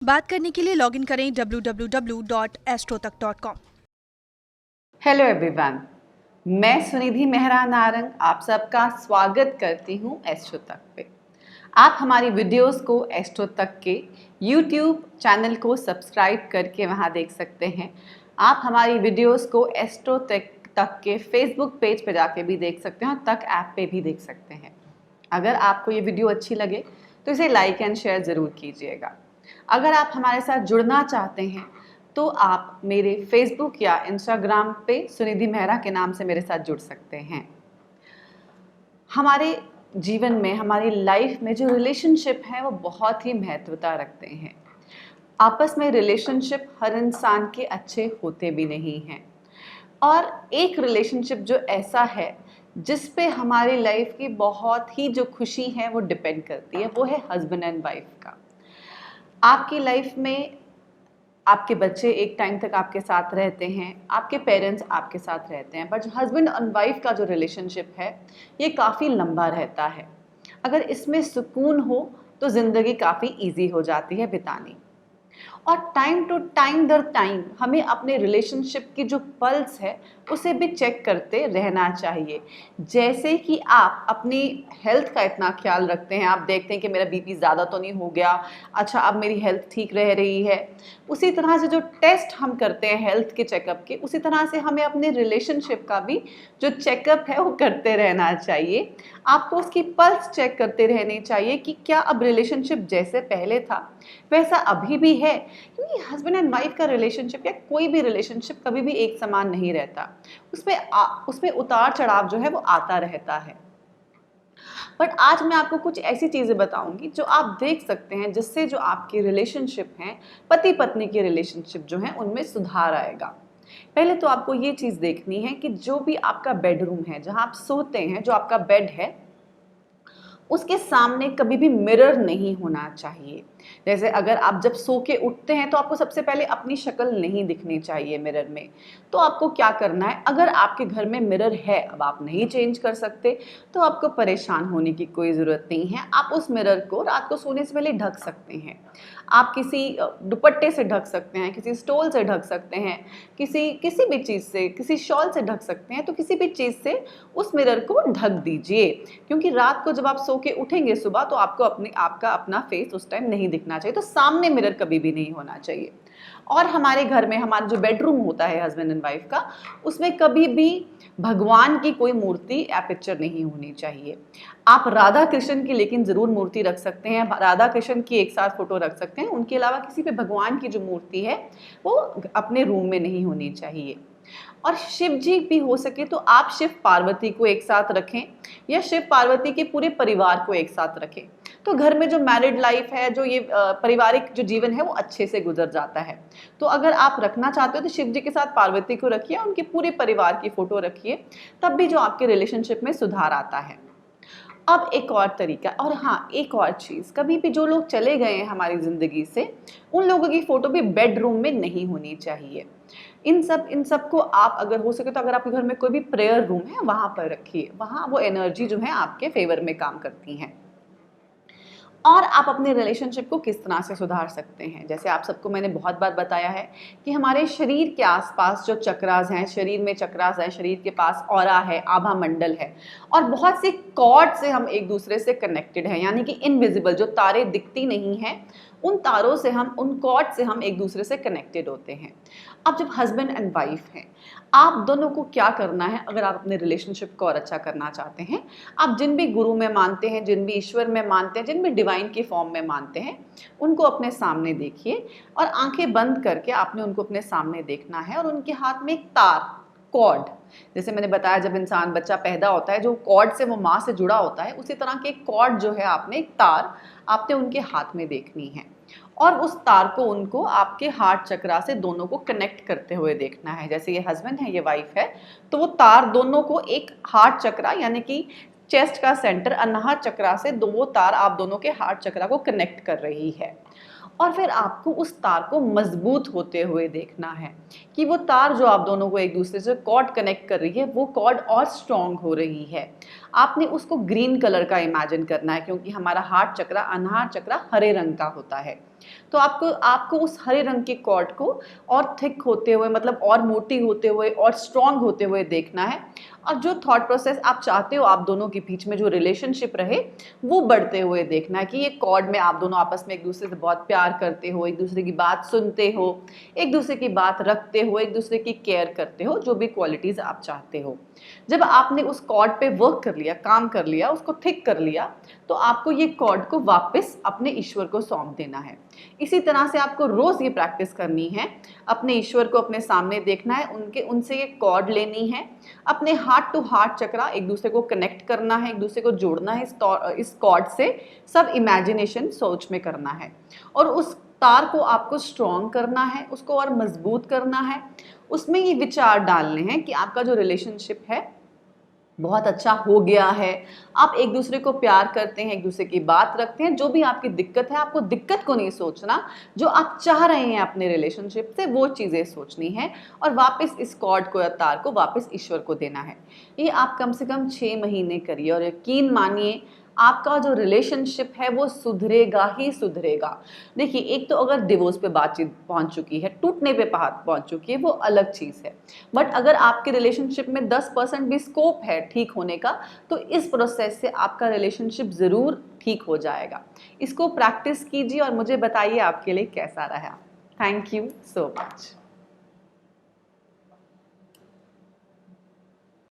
बात करने के लिए लॉगिन करें www.astrotak.com। हेलो एवरीवन, मैं सुनिधि मेहरा नारंग आप सबका स्वागत करती हूँ एस्ट्रो तक पे। आप हमारी वीडियोस को एस्ट्रो तक के यूट्यूब चैनल को सब्सक्राइब करके वहाँ देख सकते हैं। आप हमारी वीडियोस को एस्ट्रो तक के फेसबुक पेज पे जाके भी देख सकते हैं और तक ऐप पे भी देख सकते हैं। अगर आपको ये वीडियो अच्छी लगे तो इसे लाइक एंड शेयर ज़रूर कीजिएगा। अगर आप हमारे साथ जुड़ना चाहते हैं तो आप मेरे फेसबुक या इंस्टाग्राम पे सुनिधि मेहरा के नाम से मेरे साथ जुड़ सकते हैं। हमारे जीवन में, हमारी लाइफ में जो रिलेशनशिप है वो बहुत ही महत्वता रखते हैं। आपस में रिलेशनशिप हर इंसान के अच्छे होते भी नहीं हैं, और एक रिलेशनशिप जो ऐसा है जिस पे हमारी लाइफ की बहुत ही जो खुशी है वो डिपेंड करती है, वो है हस्बैंड एंड वाइफ का। आपकी लाइफ में आपके बच्चे एक टाइम तक आपके साथ रहते हैं, आपके पेरेंट्स आपके साथ रहते हैं, बट हस्बैंड एंड वाइफ का जो रिलेशनशिप है ये काफ़ी लंबा रहता है। अगर इसमें सुकून हो तो ज़िंदगी काफ़ी इजी हो जाती है बितानी। और टाइम टू टाइम दर टाइम हमें अपने रिलेशनशिप की जो पल्स है उसे भी चेक करते रहना चाहिए। जैसे कि आप अपनी हेल्थ का इतना ख्याल रखते हैं, आप देखते हैं कि मेरा बीपी ज़्यादा तो नहीं हो गया, अच्छा अब मेरी हेल्थ ठीक रह रही है, उसी तरह से जो टेस्ट हम करते हैं हेल्थ के चेकअप के, उसी तरह से हमें अपने रिलेशनशिप का भी जो चेकअप है वो करते रहना चाहिए। आपको उसकी पल्स चेक करते रहनी चाहिए कि क्या अब रिलेशनशिप जैसे पहले था वैसा अभी भी है। क्योंकि हस्बैंड एंड वाइफ का रिलेशनशिप या कोई भी रिलेशनशिप कभी भी एक समान नहीं रहता, उसमें उतार चढ़ाव जो है वो आता रहता है। बट आज मैं आपको कुछ ऐसी चीज़ें बताऊंगी जो आप देख सकते हैं, जिससे जो आपकी रिलेशनशिप हैं, पति पत्नी की रिलेशनशिप जो है उनमें सुधार आएगा। पहले तो आपको ये चीज़ देखनी है कि जो भी आपका बेडरूम है, जहाँ आप सोते हैं, जो आपका बेड है, उसके सामने कभी भी मिरर नहीं होना चाहिए। जैसे अगर आप जब सो के उठते हैं तो आपको सबसे पहले अपनी शक्ल नहीं दिखनी चाहिए मिरर में। तो आपको क्या करना है, अगर आपके घर में मिरर है, अब आप नहीं चेंज कर सकते, तो आपको परेशान होने की कोई ज़रूरत नहीं है। आप उस मिरर को रात को सोने से पहले ढक सकते हैं। आप किसी दुपट्टे से ढक सकते हैं, किसी स्टोल से ढक सकते हैं, किसी भी चीज़ से, किसी शॉल से ढक सकते हैं। तो किसी भी चीज़ से उस मिरर को ढक दीजिए, क्योंकि रात को जब आप सो के उठेंगे सुबह तो आपको आपका अपना फेस उस टाइम नहीं दिखना चाहिए। तो सामने मिरर कभी भी नहीं होना चाहिए। और हमारे घर में हमारा जो बेडरूम होता है हस्बैंड एंड वाइफ का, उसमें कभी भी भगवान की कोई मूर्ति या पिक्चर नहीं होनी चाहिए। आप राधा कृष्ण की लेकिन ज़रूर मूर्ति रख सकते हैं, राधा कृष्ण की एक साथ फोटो रख सकते हैं। उनके अलावा किसी भी भगवान की जो मूर्ति है वो अपने रूम में नहीं होनी चाहिए। और शिव जी भी हो सके तो आप शिव पार्वती को एक साथ रखें, या शिव पार्वती के पूरे परिवार को एक साथ रखें। तो घर में जो मैरिड लाइफ है, जो ये पारिवारिक जो जीवन है वो अच्छे से गुजर जाता है। तो अगर आप रखना चाहते हो तो शिव जी के साथ पार्वती को रखिए, उनके पूरे परिवार की फोटो रखिए, तब भी जो आपके रिलेशनशिप में सुधार आता है। अब एक और तरीका, और हाँ एक और चीज़, कभी भी जो लोग चले गए हैं हमारी ज़िंदगी से, उन लोगों की फ़ोटो भी बेडरूम में नहीं होनी चाहिए। इन सब को आप अगर हो सके तो अगर आपके घर में कोई भी प्रेयर रूम है वहाँ पर रखिए, वहाँ वो एनर्जी जो है आपके फेवर में काम करती हैं। और आप अपने रिलेशनशिप को किस तरह से सुधार सकते हैं, जैसे आप सबको मैंने बहुत बार बताया है कि हमारे शरीर के आसपास जो चक्रास हैं, शरीर में चक्रास हैं, शरीर के पास ऑरा है, आभा मंडल है, और बहुत से कॉर्ड से हम एक दूसरे से कनेक्टेड हैं, यानी कि इनविजिबल, जो तारे दिखती नहीं हैं, उन तारों से हम, उन कॉर्ड से हम एक दूसरे से कनेक्टेड होते हैं। अब जब हस्बैंड एंड वाइफ हैं, आप दोनों को क्या करना है, अगर आप अपने रिलेशनशिप को और अच्छा करना चाहते हैं, आप जिन भी गुरु में मानते हैं, जिन भी ईश्वर में मानते हैं, जिन भी डिवाइन की फॉर्म में मानते हैं, उनको अपने सामने देखिए और आंखें बंद करके आपने उनको अपने सामने देखना है। और उनके हाथ में एक तार, कॉर्ड, जैसे मैंने बताया जब इंसान बच्चा पैदा होता है जो कॉर्ड से वो माँ से जुड़ा होता है, उसी तरह के कॉर्ड जो है, आपने एक तार आपने उनके हाथ में देखनी है, और उस तार को उनको आपके हार्ट चक्रा से दोनों को कनेक्ट करते हुए देखना है। जैसे ये हस्बैंड है, ये वाइफ है, तो वो तार दोनों को एक हार्ट चक्रा यानी कि चेस्ट का सेंटर अनाहत चक्रा से वो तार आप दोनों के हार्ट चक्रा को कनेक्ट कर रही है। और फिर आपको उस तार को मजबूत होते हुए देखना है कि वो तार जो आप दोनों को एक दूसरे से कॉर्ड कनेक्ट कर रही है वो कॉर्ड और स्ट्रॉन्ग हो रही है। आपने उसको ग्रीन कलर का इमेजिन करना है, क्योंकि हमारा हार्ट चक्रा, अनाहर चक्रा हरे रंग का होता है। तो आपको आपको उस हरे रंग के कॉर्ड को और थिक होते हुए, मतलब और मोटी होते हुए और स्ट्रॉन्ग होते हुए देखना है। और जो थॉट प्रोसेस आप चाहते हो आप दोनों के बीच में जो रिलेशनशिप रहे वो बढ़ते हुए देखना है कि ये कॉर्ड में आप दोनों आपस में एक दूसरे से बहुत प्यार करते हो, एक दूसरे की बात सुनते हो, एक दूसरे की बात रखते हो, एक दूसरे की केयर करते हो, जो भी क्वालिटीज़ आप चाहते हो। जब आपने उस कॉर्ड पे वर्क कर लिया, काम कर लिया, उसको थिक कर लिया, तो आपको ये कॉर्ड को वापस अपने ईश्वर को सौंप देना है। इसी तरह से आपको रोज़ ये प्रैक्टिस करनी है, अपने ईश्वर को अपने सामने देखना है, उनसे ये कॉर्ड लेनी है, अपने हार्ट टू हार्ट चक्रा एक दूसरे को कनेक्ट करना है, एक दूसरे को जोड़ना है इस कॉर्ड से। सब इमेजिनेशन सोच में करना है और उस तार को आपको स्ट्रॉन्ग करना है, उसको और मजबूत करना है। उसमें ये विचार डालने हैं कि आपका जो रिलेशनशिप है बहुत अच्छा हो गया है, आप एक दूसरे को प्यार करते हैं, एक दूसरे की बात रखते हैं। जो भी आपकी दिक्कत है, आपको दिक्कत को नहीं सोचना, जो आप चाह रहे हैं अपने रिलेशनशिप से वो चीज़ें सोचनी है और वापस इस कॉर्ड को या तार को वापस ईश्वर को देना है। ये आप कम से कम 6 महीने करिए और यकीन मानिए आपका जो रिलेशनशिप है वो सुधरेगा ही सुधरेगा। देखिए, एक तो अगर डिवोर्स पे बातचीत पहुंच चुकी है, टूटने पे बात पहुंच चुकी है, वो अलग चीज़ है। बट अगर आपके रिलेशनशिप में 10% भी स्कोप है ठीक होने का, तो इस प्रोसेस से आपका रिलेशनशिप ज़रूर ठीक हो जाएगा। इसको प्रैक्टिस कीजिए और मुझे बताइए आपके लिए कैसा रहा। Thank you so much.